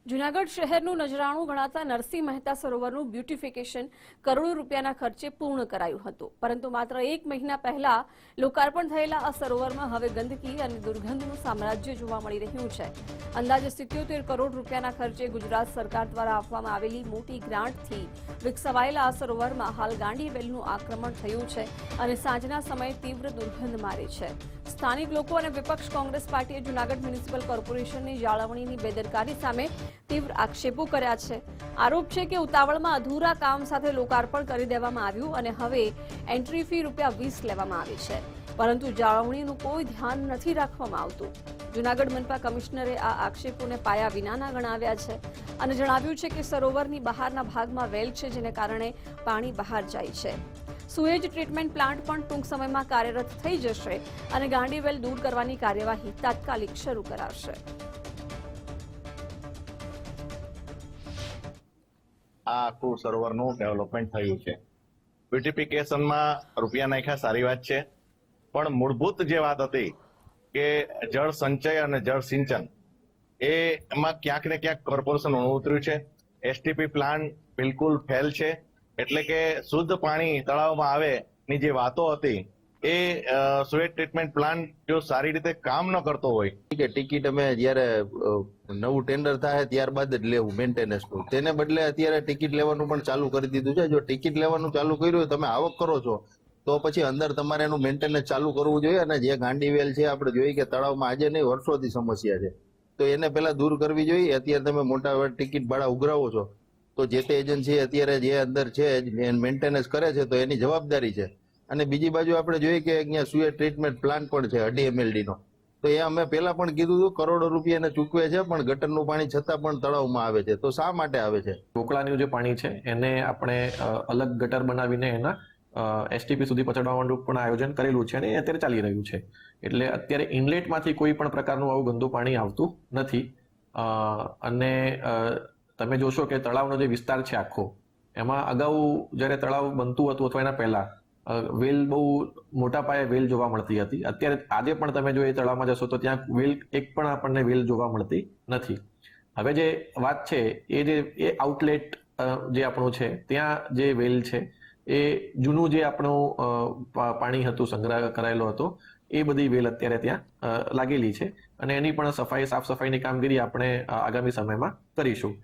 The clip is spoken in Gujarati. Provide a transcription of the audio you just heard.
જૂનાગઢ શહેરનું નજરાણું ગણાતા નરસિંહ મહેતા સરોવરનું બ્યુટિફિકેશન કરોડો રૂપિયાના ખર્ચે પૂર્ણ કરાયું હતું, પરંતુ માત્ર 1 મહિના પહેલા લોકાર્પણ થયેલા આ સરોવરમાં હવે ગંદકી અને દુર્ગંધનું સામ્રાજ્ય જોવા મળી રહ્યું છે. અંદાજે 77 કરોડ રૂપિયાના ખર્ચે ગુજરાત સરકાર દ્વારા આપવામાં આવેલી મોટી ગ્રાન્ટથી વિકસાવાયેલા આ સરોવરમાં હાલ ગાંડી વેલનું આક્રમણ થયું છે અને સાંજના સમયે તીવ્ર દુર્ગંધ મારે છે. સ્થાનિક લોકો અને વિપક્ષ કોંગ્રેસ પાર્ટીએ જૂનાગઢ મ્યુનિસિપલ કોર્પોરેશનની જાળવણીની બેદરકારી સામે તીવ્ર આક્ષેપો કર્યા છે. આરોપ છે કે ઉતાવળમાં અધૂરા કામ સાથે લોકાર્પણ કરી દેવામાં આવ્યું અને હવે એન્ટ્રી ફી ₹20 લેવામાં આવી છે, પરંતુ જાળવણીનું કોઈ ધ્યાન નથી રાખવામાં આવતું. જૂનાગઢ મનપા કમિશનરે આ આક્ષેપોને પાયા વિનાના ગણાવ્યા છે અને જણાવ્યું છે કે સરોવરની બહારના ભાગમાં વેલ છે, જેને કારણે પાણી બહાર જાય છે. સુએજ ટ્રીટમેન્ટ પ્લાન્ટ પણ ટૂંક સમયમાં કાર્યરત થઈ જશે અને ગાંડી વેલ દૂર કરવાની કાર્યવાહી તાત્કાલિક શરૂ કરાશે. આ આખું સરોવરનું ડેવલપમેન્ટ થયું છે. બ્યુટિફિકેશનમાં રૂપિયા નાખ્યા સારી વાત છે, પણ મૂળભૂત જે વાત હતી કે જળ સંચય અને જળ સિંચન એમાં ક્યાંક ને ક્યાંક કોર્પોરેશન ઉતર્યું છે. એસટીપી પ્લાન્ટ બિલકુલ ફેલ છે, એટલે કે શુદ્ધ પાણી તળાવમાં આવે ની જે વાતો હતી એ સુએજ ટ્રીટમેન્ટ પ્લાન્ટ જો સારી રીતે કામ ન કરતો હોય કે ટિકિટ અમે જયારે નવું ટેન્ડર થાય ત્યારબાદ જ લેવું મેન્ટેનન્સનું, તેને બદલે અત્યારે ટિકિટ લેવાનું પણ ચાલુ કરી દીધું છે. જો ટિકિટ લેવાનું ચાલુ કર્યું હોય, તમે આવક કરો છો તો પછી અંદર તમારે એનું મેન્ટેનન્સ ચાલુ કરવું જોઈએ. અને જે ગાંડી વેલ છે આપણે જોઈએ કે તળાવમાં આજે નહીં વર્ષોથી સમસ્યા છે, તો એને પેલા દૂર કરવી જોઈએ. અત્યારે તમે મોટા ટિકિટ ભાડા ઉઘરાવો છો તો જે તે એજન્સી અત્યારે જે અંદર છે મેન્ટેનન્સ કરે છે તો એની જવાબદારી છે. અને બીજી બાજુ આપણે જોઈએ કે અહીંયા સુએજ ટ્રીટમેન્ટ પ્લાન્ટ પણ છે 2.5 MLD નો, તો એ અમે પેલા પણ કીધું હતું કરોડો રૂપિયાને ચૂકવે છે, પણ ગટરનું પાણી છતાં પણ તળાવમાં આવે છે. તો શા માટે આવે છે? ઢોકળાનું જે પાણી છે એને આપણે અલગ ગટર બનાવીને એના એસટીપી સુધી પહોંચાડવાનું પણ આયોજન કરેલું છે અને એ અત્યારે ચાલી રહ્યું છે. એટલે અત્યારે ઇનલેટમાંથી કોઈ પણ પ્રકારનું આવું ગંદુ પાણી આવતું નથી. અને તમે જોશો કે તળાવનો જે વિસ્તાર છે આખો, એમાં અગાઉ જ્યારે તળાવ બનતું હતું અથવા એના પહેલા વેલ બહુ મોટા પાયે વેલ જોવા મળતી હતી. અત્યારે આજે પણ તમે જો એ તળાવમાં જશો તો ત્યાં વેલ એક પણ આપણને વેલ જોવા મળતી નથી. હવે જે વાત છે એ આઉટલેટ જે આપણું છે ત્યાં જે વેલ છે એ જૂનું જે આપણું પાણી હતું સંગ્રહ કરાયેલો હતો એ બધી વેલ અત્યારે ત્યાં લાગેલી છે અને એની પણ સાફ સફાઈની કામગીરી આપણે આગામી સમયમાં કરીશું.